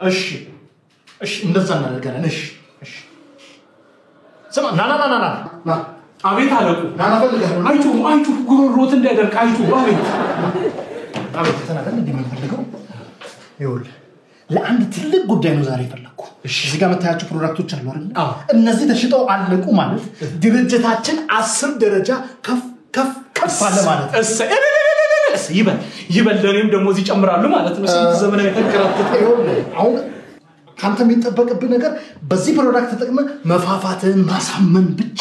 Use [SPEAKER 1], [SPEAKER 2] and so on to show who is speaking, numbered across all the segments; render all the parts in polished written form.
[SPEAKER 1] እሺ እንደዛ እናደርጋለን እሺ ስማ ና
[SPEAKER 2] አቤት አለቁ
[SPEAKER 1] ና ፈልገህ
[SPEAKER 2] አይቱ ጉሮሮት እንዳይደርቅ አይቱ
[SPEAKER 1] አቤት ተናገር እንደምንፈልገው ይኸውልህ ለአንድ ትልቅ ጉዳይ ነው ዛሬ ፈለኩ እዚህ ጋር መታያቸው ፕሮዳክቶች አሉ አይደል እነዚህ ተሽጠው አለቁ ማለት ድርጅታችን 10 ደረጃ ከፍ አለ ማለት
[SPEAKER 2] ይበል ለኔም ደሞዝ ይጨምራሉ ማለት ነው ስንት ዘመናዊ ተከራተተ
[SPEAKER 1] ይኸውልህ አሁን ካንተ የሚጠበቅብህ ነገር በዚህ ፕሮዳክት ተጠቅመ መፋፋትን ማሳመን ብቻ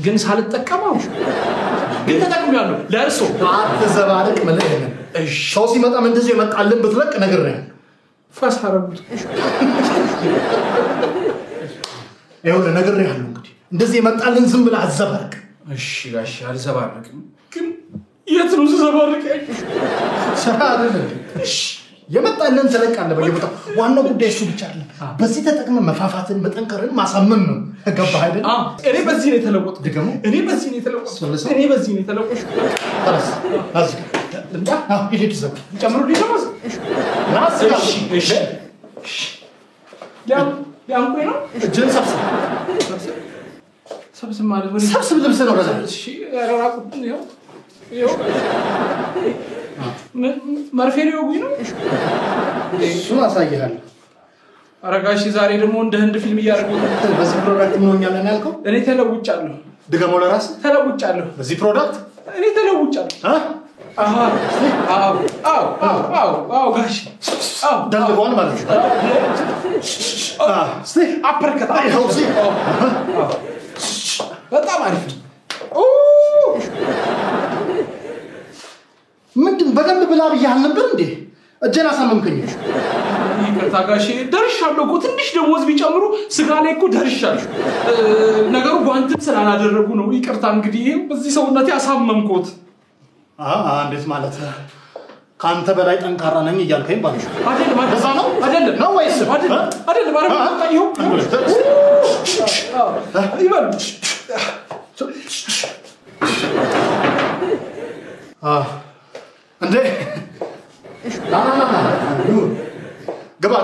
[SPEAKER 2] ግን ሳልጠቀመው ግን ተጠቅሚያለሁ ለእርሶ
[SPEAKER 1] አትዘባርቅ ማለት ነው እሺ ሰው ሲመጣም እንደዚህ የመጣልን ብትለቅ ነገር ነው
[SPEAKER 2] ፈሳረቡት
[SPEAKER 1] ይኸውልህ ነገር ያለው እንግዲህ እንደዚህ የመጣልን ዝም ብለህ አትዘባርቅ
[SPEAKER 2] እሺ ጋሽ አልዘባርቅም ግን የት ነው ዘባርቅ
[SPEAKER 1] ስራ አይደለም እሺ የመጣልን ተለቃለ በየቦታው ዋናው ጉዳይ እሱ ብቻ አይደለም በዚህ ተጠቅመ መፋፋትን መጠንከርን ማሳመን ነው ገባህ አይደል
[SPEAKER 2] እኔ በዚህ ነው የተለወጥኩት ደግሞ እኔ በዚህ ነው የተለወጥኩት
[SPEAKER 1] ታስ አዚ እንዳ ይሄድ ዘው
[SPEAKER 2] ጨምሩ ሊሰማስ እሺ ሊያንቆይ ነው
[SPEAKER 1] እጅን
[SPEAKER 2] ሰብስብ ማለት ነው
[SPEAKER 1] ሰብስብ ልብስ ነው ረዛ
[SPEAKER 2] እሺ አራራቁት ነው መርፌ ነው ነው
[SPEAKER 1] እሱን አሳይሃለሁ
[SPEAKER 2] አረጋሽ ዛሬ ደግሞ እንደ ህንድ ፊልም ያደርጉ
[SPEAKER 1] በዚህ ፕሮዳክት ምን ሆኛለህ ያልከው
[SPEAKER 2] እኔ ተለውጫለሁ
[SPEAKER 1] ድገመው ለራስ
[SPEAKER 2] ተለውጫለሁ
[SPEAKER 1] በዚህ ፕሮዳክት
[SPEAKER 2] እኔ ተለውጫለሁ አዎ ጋሽ
[SPEAKER 1] ደልጓል ማለት ነው
[SPEAKER 2] አፕርከታ በጣም አሪፍ
[SPEAKER 1] ምንድን በደንብ ብላ ብያል ነበር እንዴ እጄን አሳመምከኝ
[SPEAKER 2] ይቅርታ ጋሼ ደርሻለሁ እኮ ትንሽ ደሞዝ ቢጨምሩ ስጋ ላይ እኮ ደርሻለሁ ነገሩ ጓንት ስላላደረጉ ነው ይቅርታ እንግዲህ በዚህ ሰውነቴ አሳመምኩት
[SPEAKER 1] እንዴት ማለት ካንተ በላይ ጠንካራ ነኝ እያልከኝ ባል
[SPEAKER 2] አይደለም
[SPEAKER 1] በዛ ነው
[SPEAKER 2] አይደለም
[SPEAKER 1] ነው ወይስ
[SPEAKER 2] አይደለም ማለት ይኸው ይበል
[SPEAKER 1] እንዴ ግባ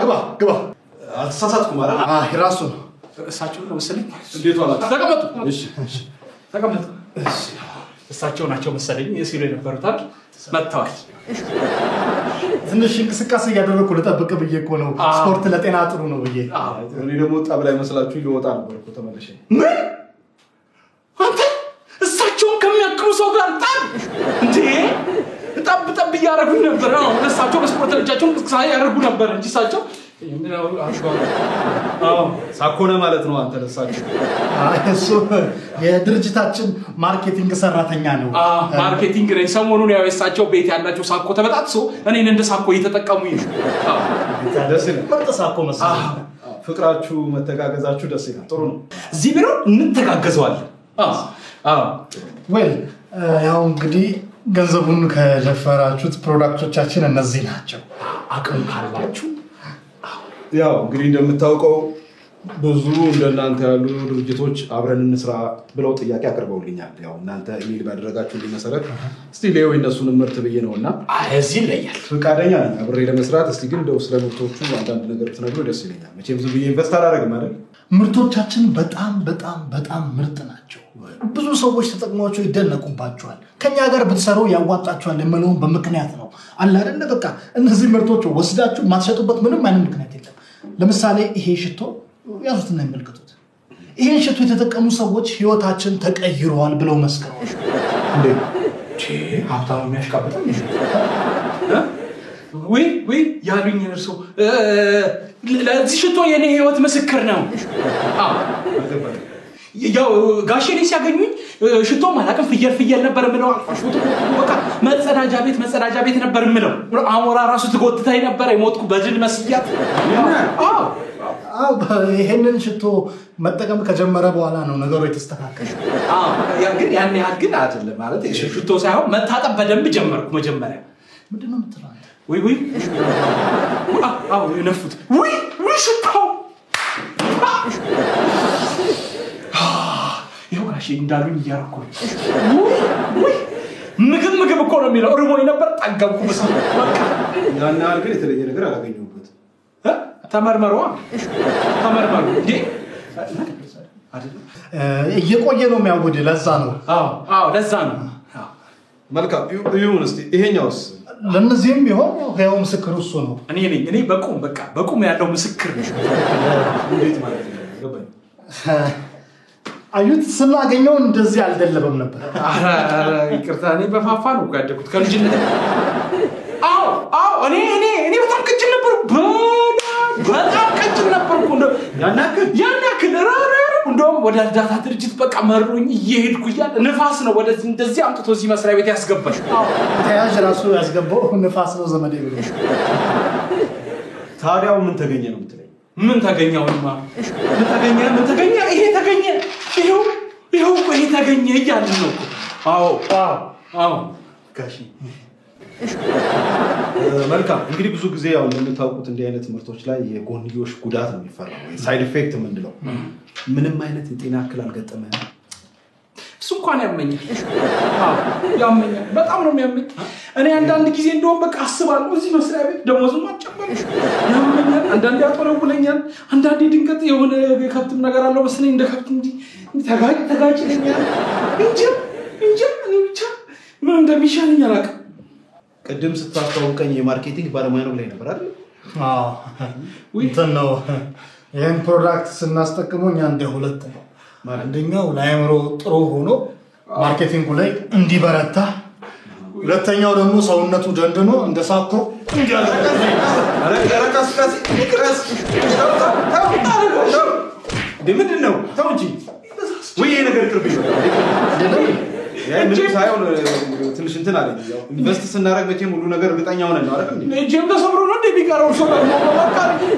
[SPEAKER 2] አልተሳሳትኩም ማለት
[SPEAKER 1] ራሱ ነው
[SPEAKER 2] እሳቸው ነው መሰለኝ
[SPEAKER 1] እንዴት ዋላ
[SPEAKER 2] ተቀመጡ ተቀመጡ እሳቸው ናቸው መሰለኝ ሲሉ የነበሩታል መጥተዋል
[SPEAKER 1] ትንሽ እንቅስቃሴ እያደረኩ ልጠብቅ ብዬ እኮ ነው ስፖርት ለጤና ጥሩ ነው ብዬ
[SPEAKER 3] እኔ ደግሞ ጣብ ላይ መስላችሁ ይወጣ ነበር እኮ ተመለሽ
[SPEAKER 2] ምን አንተ እሳቸውን ከሚያክሉ ሰው ጋር ጣል እንዴ ጠብ እያደረጉኝ ነበር እሳቸው በስፖርት ልጃቸውን እንቅስቃሴ ያደርጉ ነበር እንጂ እሳቸው
[SPEAKER 3] ሳኮነ ማለት ነው አንተ ለሳቸው
[SPEAKER 1] እሱ የድርጅታችን ማርኬቲንግ ሰራተኛ ነው
[SPEAKER 2] ማርኬቲንግ ነው ሰሞኑን ያው እሳቸው ቤት ያላቸው ሳኮ ተበጣጥሶ እኔን እንደ ሳኮ እየተጠቀሙኝ ነው
[SPEAKER 3] ደስ ይላል
[SPEAKER 1] ምርጥ ሳኮ መሰለኝ
[SPEAKER 3] ፍቅራችሁ መተጋገዛችሁ ደስ ይላል ጥሩ ነው
[SPEAKER 2] እዚህ ቢሮ እንተጋገዘዋለን
[SPEAKER 1] ዌል ያው እንግዲህ ገንዘቡን ከጀፈራችሁት ፕሮዳክቶቻችን እነዚህ ናቸው አቅም ካላችሁ
[SPEAKER 3] ያው እንግዲህ እንደምታውቀው ብዙ እንደናንተ ያሉ ድርጅቶች አብረን እንስራ ብለው ጥያቄ አቅርበውልኛል ያው እናንተ ኢሜል ባደረጋችሁ መሰረት እስቲ ሌው እነሱን ምርት በየ ነውና
[SPEAKER 2] እዚህ ይለያል
[SPEAKER 3] ፍቃደኛ ነኝ አብሬ ለመስራት እስቲ ግን እንደው ስለ ምርቶቹ አንዳንድ ነገር ትነግሩ ደስ ይለኛል መቼም ዝም ብዬ ኢንቨስት አላደርግም አይደል
[SPEAKER 1] ምርቶቻችን በጣም ምርጥ ናቸው ብዙ ሰዎች ተጠቅሟቸው ይደነቁባቸዋል ከኛ ጋር ብትሰሩ ያዋጣቸዋል የምለውን በመክንያት ነው አለ አይደል በቃ እነዚህ ምርቶች ወስዳችሁ ማትሸጡበት ምንም አይነት ምክንያት የለም ለምሳሌ ይሄ ሽቶ ያዙትና ይመልከቱት ይሄን ሽቶ የተጠቀሙ ሰዎች ህይወታችን ተቀይሯል ብለው መስክረዋል
[SPEAKER 3] እንዴ
[SPEAKER 2] ሀብታሙ የሚያሽቃበጣል ወይ ያሉኝ እርሶ ለዚህ ሽቶ የኔ ህይወት ምስክር ነው ያው ጋሼ ላይ ሲያገኙኝ ሽቶ ማላቀም ፍየል ነበር ምለው አሽፎቶ በቃ መጸዳጃ ቤት ነበር ምለው አሞራ ራሱ ትጎትታይ ነበር የሞትኩ በጅል መስያት
[SPEAKER 1] ይሄንን ሽቶ መጠቀም ከጀመረ በኋላ ነው ነገሩ የተስተካከለ
[SPEAKER 2] ያ ግን ያን ያህል ግን አይደለም ማለት ሽቶ ሳይሆን መታጠብ በደንብ ጀመርኩ መጀመሪያ
[SPEAKER 1] ምንድነው የምትለው
[SPEAKER 2] ወይ ነፉት ወይ ሽታው ይኸው ጋሼ እንዳሉኝ እያደረኩ ምግብ እኮ ነው የሚለው ርቦኝ ነበር ጠገብኩ በቃ
[SPEAKER 3] ያን ያህል ግን የተለየ ነገር አላገኘሁበት
[SPEAKER 2] ተመርመሩ እንዴ
[SPEAKER 1] እየቆየ ነው የሚያውድ ለዛ ነው
[SPEAKER 2] አዎ ለዛ ነው
[SPEAKER 3] መልካም ይሁን እስቲ ይሄኛውስ
[SPEAKER 1] ለነዚህም ቢሆን ያው ምስክር እሱ ነው
[SPEAKER 2] እኔ በቁም ያለው ምስክር
[SPEAKER 3] እንዴት ማለት ነው ገባኝ
[SPEAKER 1] አዩት ስናገኘው እንደዚህ አልደለበም ነበር
[SPEAKER 2] አረ ይቅርታ እኔ በፋፋ ነው ያደኩት ከልጅነት አዎ እኔ በጣም ቀጭን ነበር በጣም ቀጭን ነበርኩ ያናክል እንደውም ወደ እርዳታ ድርጅት በቃ መሩኝ እየሄድኩ እያለ ንፋስ ነው ወደዚህ እንደዚህ አምጥቶ እዚህ መስሪያ ቤት ያስገባሽ
[SPEAKER 1] ተያዥ ራሱ ያስገባው ንፋስ ነው ዘመዴ ብሎ
[SPEAKER 3] ታዲያው ምን ተገኘ ነው የምትለኝ
[SPEAKER 2] ምን ተገኘውማ ምን ተገኘ ይሄ ተገኘ ይሄው ይሄ ተገኘ እያልን ነው አዎ
[SPEAKER 3] ጋሺ መልካም እንግዲህ ብዙ ጊዜ ያው እንደምታውቁት እንዲህ አይነት ምርቶች ላይ የጎንዮሽ ጉዳት ነው የሚፈራው ሳይድ ኢፌክት ምንድነው ምንም አይነት የጤና እክል አልገጠመህም
[SPEAKER 2] እሱ እንኳን ያመኛል በጣም ነው የሚያመኝ እኔ አንዳንድ ጊዜ እንደውም በቃ አስባለሁ እዚህ መስሪያ ቤት ደሞዝም አጨመሩ ያመኛል አንዳንዴ ያጠረውለኛል አንዳንዴ ድንገት የሆነ ከብትም ነገር አለው መስለኝ እንደ ከብት እንጂ ተጋጭለኛል እንጂ እኔ ብቻ ምን እንደሚሻለኝ አላውቅም
[SPEAKER 3] ቅድም ስታስተዋውቀኝ የማርኬቲንግ ባለሙያ ነው ላይ ነበር አይደል
[SPEAKER 1] እንትን ነው ይሄን ፕሮዳክት ስናስጠቅመው እኛ እንደ ሁለት ነው አንደኛው ለአእምሮ ጥሩ ሆኖ ማርኬቲንጉ ላይ እንዲበረታ ሁለተኛው ደግሞ ሰውነቱ ደንድኖ እንደ ሳኮ
[SPEAKER 3] ምንድን ነው ተው እንጂ ወይ ነገር ቅርብ ምንም ሳይሆን ትንሽ እንትን አለኝ ኢንቨስት ስናደርግ መቼም ሁሉ ነገር እርግጠኛ ሆነን ነው አይደል እንዴ
[SPEAKER 2] እጄም ተሰብሮ ነው እንዴ ቢቀረው ሰው ነው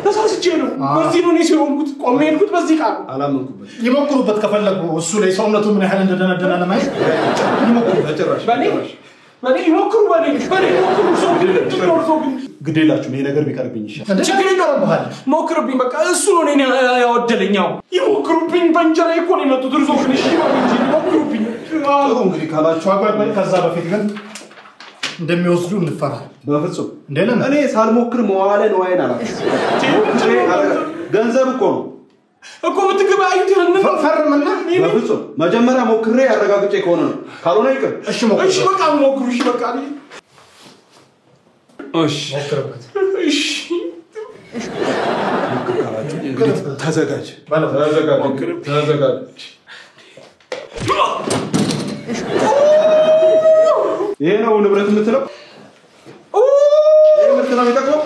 [SPEAKER 2] ተሳስቼ ነው በዚህ ነው እኔ ሲሆንኩት ቆሜ ሄድኩት በዚህ ቃል
[SPEAKER 3] አላመንኩበት
[SPEAKER 1] ይሞክሩበት ከፈለጉ እሱ ላይ ሰውነቱ ምን ያህል እንደደነደነ ለማየት ይሞክሩበት
[SPEAKER 3] ጭራሽ
[SPEAKER 2] በኔ ይሞክሩ ሰው
[SPEAKER 3] ግዴላችሁም ይሄ ነገር ቢቀርብኝ ይሻላል
[SPEAKER 1] ችግር ይኖርብሃል
[SPEAKER 2] ሞክርብኝ በቃ እሱ ነው እኔን ያወደለኛው ይሞክሩብኝ በእንጀራ እኮ ነው የመጡት እርሶ ግን እሺ እንጂ ይሞክሩብኝ
[SPEAKER 3] ጥሩ እንግዲህ ካላችሁ
[SPEAKER 1] አቋቋም ከዛ በፊት ግን እንደሚወስዱ እንፈራለን
[SPEAKER 3] በፍጹም
[SPEAKER 1] እንደለም
[SPEAKER 3] እኔ ሳልሞክር መዋለ ነው አይን አላችሁ ገንዘብ እኮ ነው
[SPEAKER 2] እኮ ምትገባዩት ያንን
[SPEAKER 1] ፈርምና
[SPEAKER 3] በፍጹም መጀመሪያ ሞክሬ ያረጋግጬ ከሆነ ነው ካልሆነ ይቅር
[SPEAKER 1] እሺ ሞክሩ
[SPEAKER 2] በቃ ሞክሩ እሺ በቃ
[SPEAKER 1] ሞክርበት
[SPEAKER 2] እሺ
[SPEAKER 3] ተዘጋጅ ይሄ ነው ንብረት የምትለው ይሄ ምርት ነው የሚጠቅመው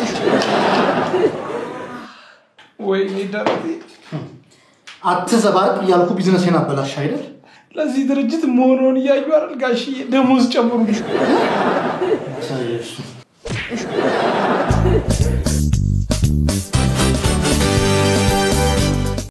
[SPEAKER 2] ወይ ደረቴ
[SPEAKER 1] አትዘባርቅ እያልኩ ቢዝነሴን አበላሽ አይደል
[SPEAKER 2] ለዚህ ድርጅት መሆኑን እያዩ አይደል ጋሺ ደሞዝ ጨምሩ